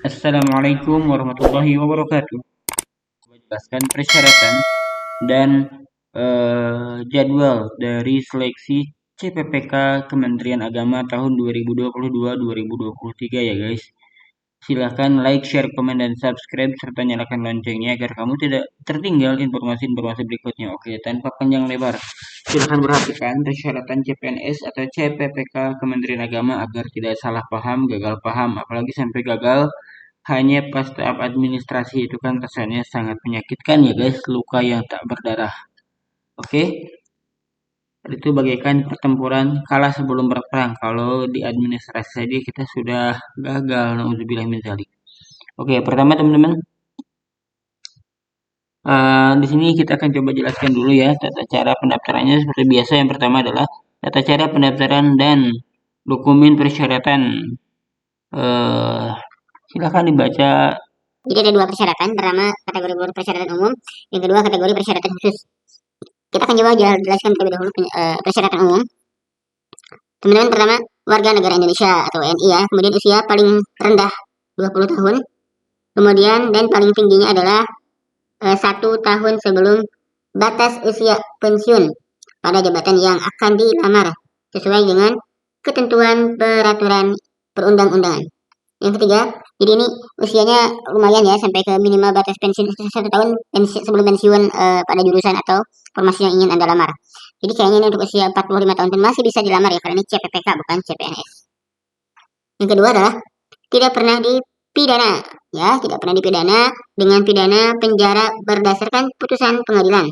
Assalamualaikum warahmatullahi wabarakatuh. Jelaskan persyaratan dan jadwal dari seleksi CPPK Kementerian Agama tahun 2022-2023 ya guys. Silahkan like, share, komen, dan subscribe serta nyalakan loncengnya agar kamu tidak tertinggal informasi-informasi berikutnya. Oke, tanpa panjang lebar, silahkan perhatikan persyaratan CPNS atau CPPK Kementerian Agama agar tidak salah paham, gagal paham, apalagi sampai gagal hanya pas tahap administrasi itu kan kesannya sangat menyakitkan ya guys, luka yang tak berdarah. Oke, itu bagaikan pertempuran kalah sebelum berperang. Kalau di administrasi saja kita sudah gagal, nauzubillah min dzalik. Oke, pertama teman-teman, di sini kita akan coba jelaskan dulu ya tata cara pendaftarannya seperti biasa. Yang pertama adalah tata cara pendaftaran dan dokumen persyaratan. Eh, Silakan dibaca. Jadi ada dua persyaratan. Pertama kategori persyaratan umum, yang kedua kategori persyaratan khusus. Kita akan coba jelaskan terlebih dahulu persyaratan umum. Teman-teman, pertama warga negara Indonesia atau WNI ya. Kemudian usia paling rendah 20 tahun. Kemudian dan paling tingginya adalah 1 tahun sebelum batas usia pensiun pada jabatan yang akan dilamar sesuai dengan ketentuan peraturan perundang-undangan. Yang ketiga, jadi ini usianya lumayan ya, sampai ke minimal batas pensiun 1 tahun sebelum pensiun pada jurusan atau formasi yang ingin Anda lamar. Jadi kayaknya ini untuk usia 45 tahun pun masih bisa dilamar ya, karena ini CPPK bukan CPNS. Yang kedua adalah tidak pernah dipidana ya, tidak pernah dipidana dengan pidana penjara berdasarkan putusan pengadilan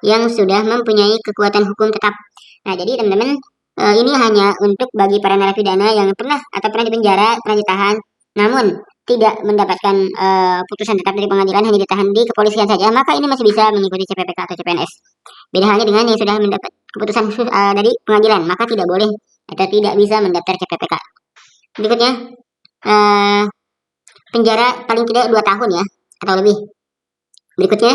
yang sudah mempunyai kekuatan hukum tetap. Nah, jadi teman-teman, ini hanya untuk bagi para narapidana yang pernah dipenjara, pernah ditahan, namun tidak mendapatkan putusan tetap dari pengadilan, hanya ditahan di kepolisian saja, maka ini masih bisa mengikuti CPPK atau CPNS. Beda halnya dengan yang sudah mendapat keputusan khusus dari pengadilan, maka tidak boleh atau tidak bisa mendaftar CPPK. Berikutnya, penjara paling tidak 2 tahun ya, atau lebih. Berikutnya,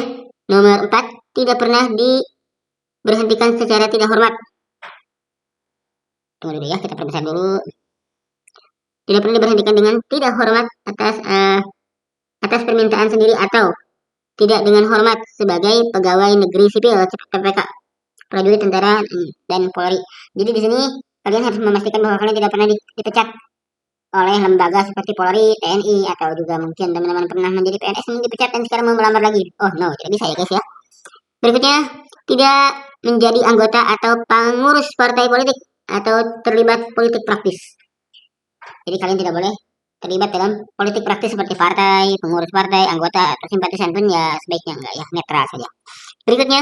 nomor 4, tidak pernah diberhentikan secara tidak hormat. Tunggu dulu ya, kita perbesar dulu. Tidak pernah diberhentikan dengan tidak hormat atas permintaan sendiri atau tidak dengan hormat sebagai pegawai negeri sipil CPPK, prajurit, tentara, dan Polri. Jadi di sini kalian harus memastikan bahwa kalian tidak pernah dipecat oleh lembaga seperti Polri, TNI, atau juga mungkin teman-teman pernah menjadi PNS yang dipecat dan sekarang mau melamar lagi. Oh no, tidak bisa ya guys ya. Berikutnya, tidak menjadi anggota atau pengurus partai politik atau terlibat politik praktis. Jadi kalian tidak boleh terlibat dalam politik praktis seperti partai, pengurus partai, anggota, atau simpatisan pun ya sebaiknya enggak ya, netral saja. Berikutnya,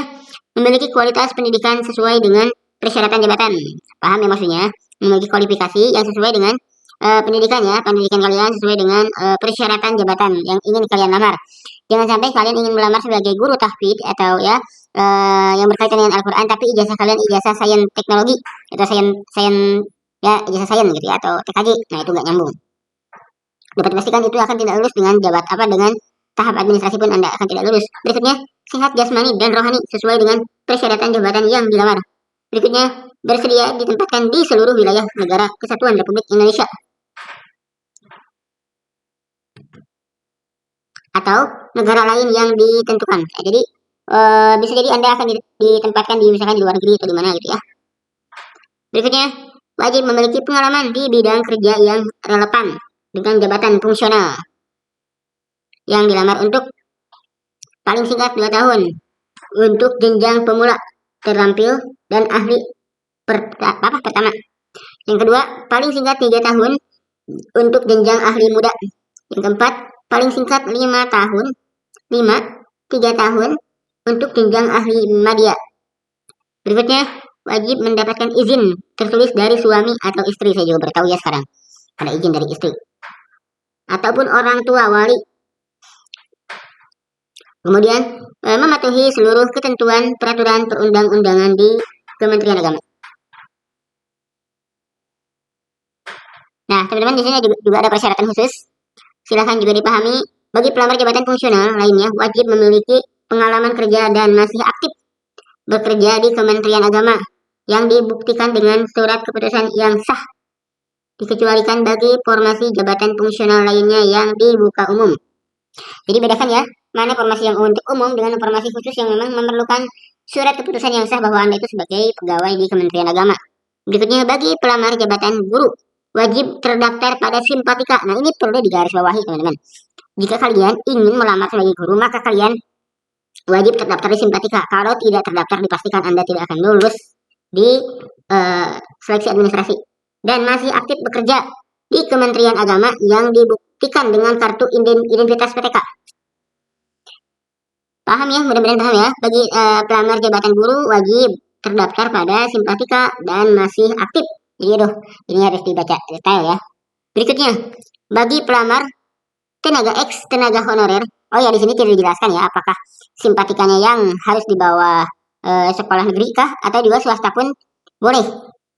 memiliki kualitas pendidikan sesuai dengan persyaratan jabatan. Paham ya maksudnya? Memiliki kualifikasi yang sesuai dengan pendidikan kalian sesuai dengan persyaratan jabatan yang ingin kalian lamar. Jangan sampai kalian ingin melamar sebagai guru tahfidz atau ya yang berkaitan dengan Al-Quran, tapi ijazah kalian ijazah sains teknologi atau sains ya, ijazah sains gitu ya, atau TKJ. Nah, itu nggak nyambung. Dapat dipastikan itu akan tidak lulus dengan dengan tahap administrasi pun Anda akan tidak lulus. Berikutnya, sehat jasmani dan rohani sesuai dengan persyaratan jabatan yang dilamar. Berikutnya, bersedia ditempatkan di seluruh wilayah negara Kesatuan Republik Indonesia atau negara lain yang ditentukan. Jadi bisa jadi Anda akan ditempatkan di misalkan di luar negeri atau di mana gitu ya. Berikutnya, wajib memiliki pengalaman di bidang kerja yang relevan dengan jabatan fungsional yang dilamar untuk paling singkat 2 tahun untuk jenjang pemula, terampil, dan ahli pertama. Yang kedua, paling singkat 3 tahun untuk jenjang ahli muda. Yang keempat, paling singkat 5 tahun, 3 tahun untuk jenjang ahli madya. Berikutnya, wajib mendapatkan izin tertulis dari suami atau istri. Saya juga bertahu ya sekarang ada izin dari istri ataupun orang tua wali. Kemudian mematuhi seluruh ketentuan peraturan perundang-undangan di Kementerian Agama. Nah, teman-teman, di sini juga ada persyaratan khusus. Silahkan juga dipahami. Bagi pelamar jabatan fungsional lainnya, wajib memiliki pengalaman kerja dan masih aktif bekerja di Kementerian Agama yang dibuktikan dengan surat keputusan yang sah dikecualikan bagi formasi jabatan fungsional lainnya yang dibuka umum. Jadi bedakan ya, mana formasi yang untuk umum dengan formasi khusus yang memang memerlukan surat keputusan yang sah bahwa Anda itu sebagai pegawai di Kementerian Agama. Berikutnya, bagi pelamar jabatan guru, wajib terdaftar pada Simpatika. Nah, ini perlu digarisbawahi, teman-teman. Jika kalian ingin melamar sebagai guru, maka kalian wajib terdaftar di Simpatika. Kalau tidak terdaftar, dipastikan Anda tidak akan lulus di seleksi administrasi. Dan masih aktif bekerja di Kementerian Agama yang dibuktikan dengan kartu identitas PTK. Paham ya, mudah-mudahan paham ya. Bagi pelamar jabatan guru wajib terdaftar pada Simpatika dan masih aktif. Jadi aduh, ini harus dibaca detail ya. Berikutnya, bagi pelamar tenaga X, tenaga honorer. Oh ya, di sini tidak dijelaskan ya apakah Simpatikanya yang harus di bawah sekolah negeri kah atau juga swasta pun boleh.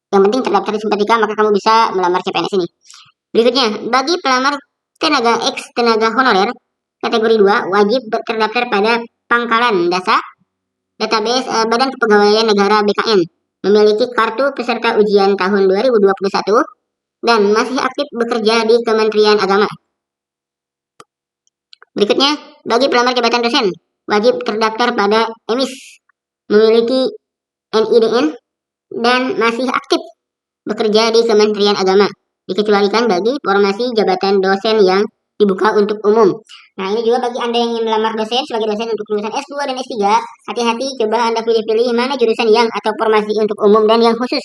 Yang penting terdaftar di Simpatika, maka kamu bisa melamar CPNS ini. Berikutnya, bagi pelamar tenaga X, tenaga honorer kategori 2 wajib terdaftar pada Pangkalan Dasa Database Badan Kepegawaian Negara BKN, memiliki kartu peserta ujian tahun 2021 dan masih aktif bekerja di Kementerian Agama. Berikutnya, bagi pelamar jabatan dosen wajib terdaftar pada EMIS, memiliki NIDN dan masih aktif bekerja di Kementerian Agama, dikecualikan bagi formasi jabatan dosen yang dibuka untuk umum. Nah, ini juga bagi Anda yang ingin melamar dosen sebagai dosen untuk lulusan S2 dan S3, hati-hati, coba Anda pilih-pilih mana jurusan yang atau formasi untuk umum dan yang khusus.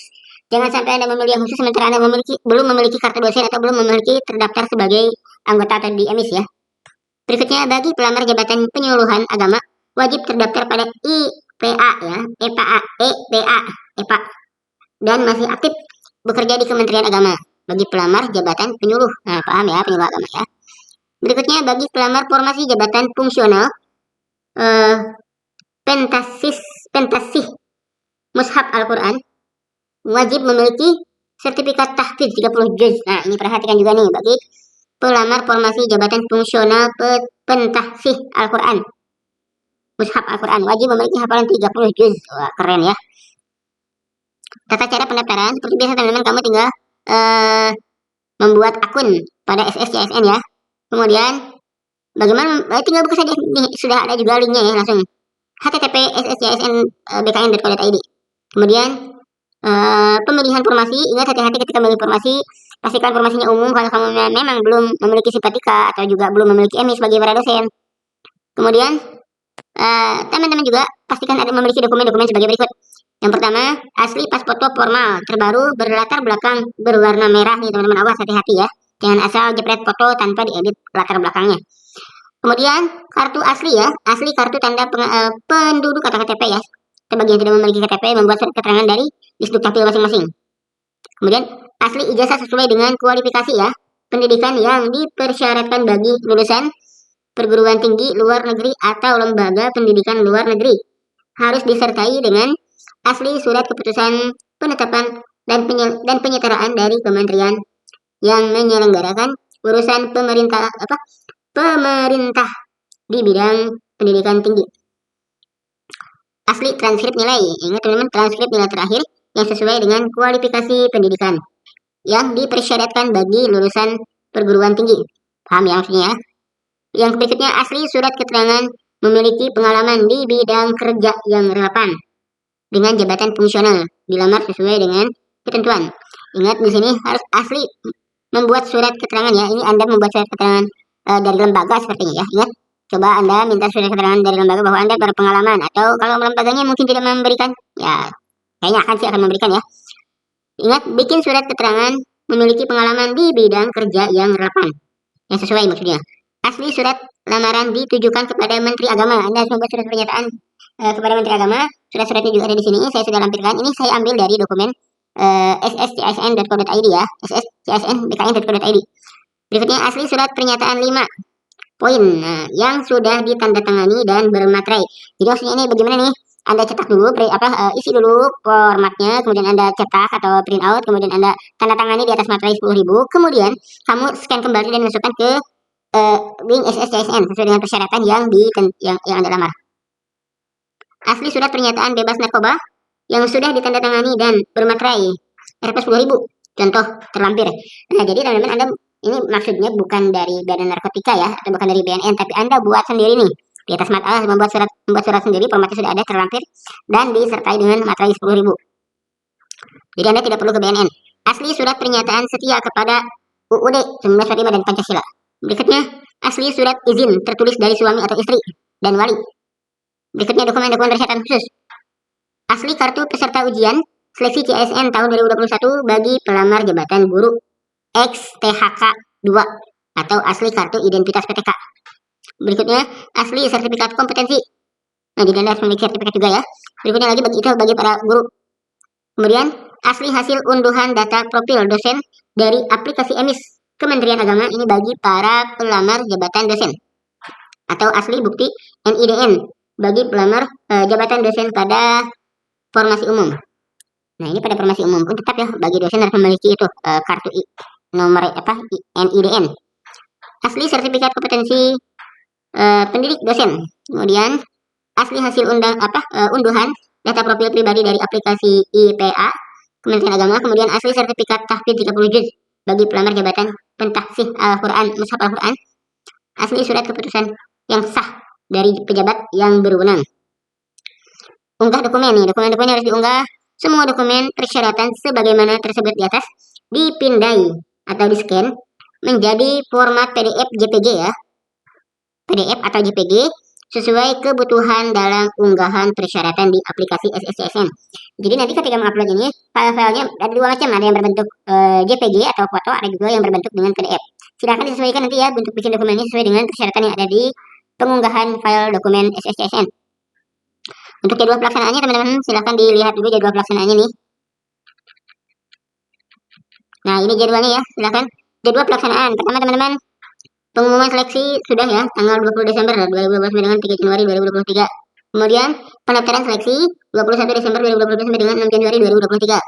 Jangan sampai Anda memilih yang khusus sementara Anda belum memiliki kartu dosen atau belum memiliki terdaftar sebagai anggota atau di EMIS ya. Berikutnya, bagi pelamar jabatan penyuluhan agama wajib terdaftar pada IPA ya, EPA dan masih aktif bekerja di Kementerian Agama. Bagi pelamar jabatan penyuluh, nah paham ya, penyuluh agama ya. Berikutnya, bagi pelamar formasi jabatan fungsional pentasih mushaf Al-Quran wajib memiliki sertifikat tahfidz 30 juz. Nah, ini perhatikan juga nih bagi pelamar formasi jabatan fungsional pentasih Al-Quran mushaf Al-Quran wajib memiliki hafalan 30 juz. Wah, keren ya. Tata cara pendaftaran seperti biasa teman-teman, kamu tinggal membuat akun pada SSCSN ya. Kemudian bagaimana? Tinggal buka saja, nih sudah ada juga linknya ya, langsung http sscsn.bkn.co.id. Kemudian pemilihan formasi, ingat hati-hati ketika memilih formasi, pastikan formasinya umum kalau kamu memang belum memiliki Simpatika atau juga belum memiliki EMI sebagai para dosen. Kemudian teman-teman juga pastikan ada memiliki dokumen-dokumen sebagai berikut. Yang pertama, asli pas foto formal terbaru berlatar belakang berwarna merah nih teman-teman, awas hati-hati ya. Jangan asal jepret foto tanpa diedit latar belakangnya. Kemudian kartu asli ya, asli kartu tanda penduduk atau KTP ya. Bagi yang tidak memiliki KTP, membuat surat keterangan dari Disdukcapil masing-masing. Kemudian asli ijazah sesuai dengan kualifikasi ya, pendidikan yang dipersyaratkan bagi lulusan perguruan tinggi luar negeri atau lembaga pendidikan luar negeri. Harus disertai dengan asli surat keputusan penetapan dan penyetaraan dari kementerian yang menyelenggarakan urusan pemerintah di bidang pendidikan tinggi. Asli transkrip nilai, ingat teman-teman, transkrip nilai terakhir yang sesuai dengan kualifikasi pendidikan yang dipersyaratkan bagi lulusan perguruan tinggi. Paham ya maksudnya ya? Yang berikutnya, asli surat keterangan memiliki pengalaman di bidang kerja yang relevan dengan jabatan fungsional, dilamar sesuai dengan ketentuan. Ingat di sini harus asli membuat surat keterangan ya. Ini Anda membuat surat keterangan dari lembaga sepertinya ya. Ingat, coba Anda minta surat keterangan dari lembaga bahwa Anda berpengalaman, atau kalau lembaganya mungkin tidak memberikan, ya kayaknya akan memberikan ya. Ingat, bikin surat keterangan memiliki pengalaman di bidang kerja yang relevan, yang sesuai maksudnya. Asli surat lamaran ditujukan kepada Menteri Agama. Anda harus membuat surat pernyataan kepada Menteri Agama. Surat-suratnya juga ada di sini. Saya sudah lampirkan. Ini saya ambil dari dokumen sscsn.co.id ya, sscsn.bkn.co.id. Berikutnya, asli surat pernyataan 5 poin yang sudah ditandatangani dan bermaterai. Jadi maksudnya ini bagaimana nih? Anda cetak dulu, isi dulu formatnya, kemudian Anda cetak atau print out, kemudian Anda tanda tangani di atas materai 10.000, kemudian kamu scan kembali dan masukkan ke link SSCSN sesuai dengan persyaratan yang Anda lamar. Asli surat pernyataan bebas narkoba yang sudah ditandatangani dan bermaterai RP 10.000. contoh terlampir. Nah, jadi teman-teman Anda ini maksudnya bukan dari Badan Narkotika ya, atau bukan dari BNN, tapi Anda buat sendiri nih. Di atas matlalah membuat surat sendiri, formatnya sudah ada, terlampir, dan disertai dengan materai 10.000. Jadi Anda tidak perlu ke BNN. Asli surat pernyataan setia kepada UUD 1945 dan Pancasila. Berikutnya, asli surat izin tertulis dari suami atau istri dan wali. Berikutnya, dokumen-dokumen persyaratan khusus. Asli kartu peserta ujian seleksi CSN tahun 2021 bagi pelamar jabatan guru XTHK 2 atau asli kartu identitas PTK. Berikutnya, asli sertifikat kompetensi. Nah, jadi Anda harus memiliki sertifikat juga ya. Berikutnya lagi bagi para guru. Kemudian, asli hasil unduhan data profil dosen dari aplikasi EMIS Kementerian Agama, ini bagi para pelamar jabatan dosen. Atau asli bukti NIDN bagi pelamar jabatan dosen pada formasi umum. Nah, ini pada formasi umum pun tetap ya, bagi dosen harus memiliki itu kartu nomor NIDN. Asli sertifikat kompetensi pendidik dosen. Kemudian asli hasil unduhan data profil pribadi dari aplikasi IPA Kementerian Agama. Kemudian asli sertifikat tahfidz 30 juz bagi pelamar jabatan pentahfidz Al-Quran, mushaf Al-Quran. Asli surat keputusan yang sah dari pejabat yang berwenang. Unggah dokumen nih, dokumen-dokumen harus diunggah. Semua dokumen persyaratan sebagaimana tersebut di atas dipindai atau di-scan menjadi format PDF JPG ya. PDF atau JPG sesuai kebutuhan dalam unggahan persyaratan di aplikasi SSCSN. Jadi nanti ketika mengupload ini, file-filenya ada dua macam, ada yang berbentuk JPG atau foto, ada juga yang berbentuk dengan PDF. Silahkan disesuaikan nanti ya bentuk bikin dokumennya sesuai dengan persyaratan yang ada di pengunggahan file dokumen SSCSN. Untuk jadwal pelaksanaannya teman-teman silahkan dilihat dulu jadwal pelaksanaannya nih. Nah, ini jadwalnya ya, silahkan. Jadwal pelaksanaan pertama teman-teman, pengumuman seleksi sudah ya, tanggal 20 Desember 2020 sampai dengan 3 Januari 2023. Kemudian pendaftaran seleksi 21 Desember 2020 sampai dengan 6 Januari 2023.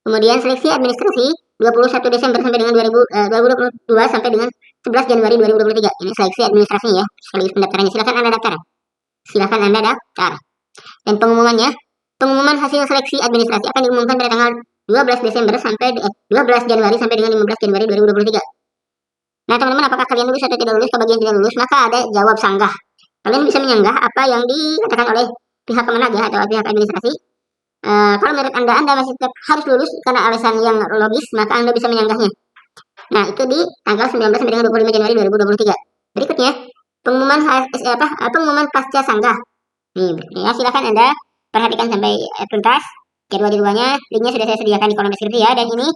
Kemudian seleksi administrasi 21 Desember sampai dengan 2022 sampai dengan 11 Januari 2023. Ini seleksi administrasi ya, sekaligus pendaftarannya. Silakan Anda daftar. Silakan Anda daftar. Dan pengumumannya, pengumuman hasil seleksi administrasi akan diumumkan pada tanggal 12 Desember sampai 12 Januari sampai dengan 15 Januari 2023. Nah, teman-teman, apakah kalian lulus atau tidak lulus? Ke bagian tidak lulus, maka ada jawab sanggah. Kalian bisa menyanggah apa yang dikatakan oleh pihak Kemenag ya, atau pihak administrasi. Kalau menurut Anda masih tetap harus lulus karena alasan yang logis, maka Anda bisa menyanggahnya. Nah, itu di tanggal 19 sampai dengan 25 Januari 2023. Berikutnya, pengumuman pasca sanggah. Nih, ya silakan Anda perhatikan sampai tuntas. Jadwal-jadwalnya, linknya sudah saya sediakan di kolom deskripsi ya. Dan ini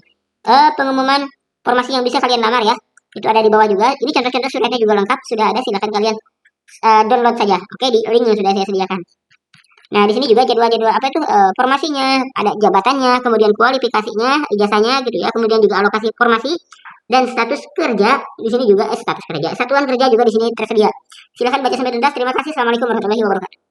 pengumuman formasi yang bisa kalian lamar ya. Itu ada di bawah juga. Ini contoh-contoh suratnya juga lengkap, sudah ada. Silakan kalian download saja. Oke, di link yang sudah saya sediakan. Nah, di sini juga jadwal-jadwal formasinya, ada jabatannya, kemudian kualifikasinya, ijazahnya gitu ya. Kemudian juga alokasi formasi dan status kerja. Di sini juga status kerja. Satuan kerja juga di sini tersedia. Silakan baca sampai tuntas. Terima kasih. Assalamualaikum warahmatullahi wabarakatuh.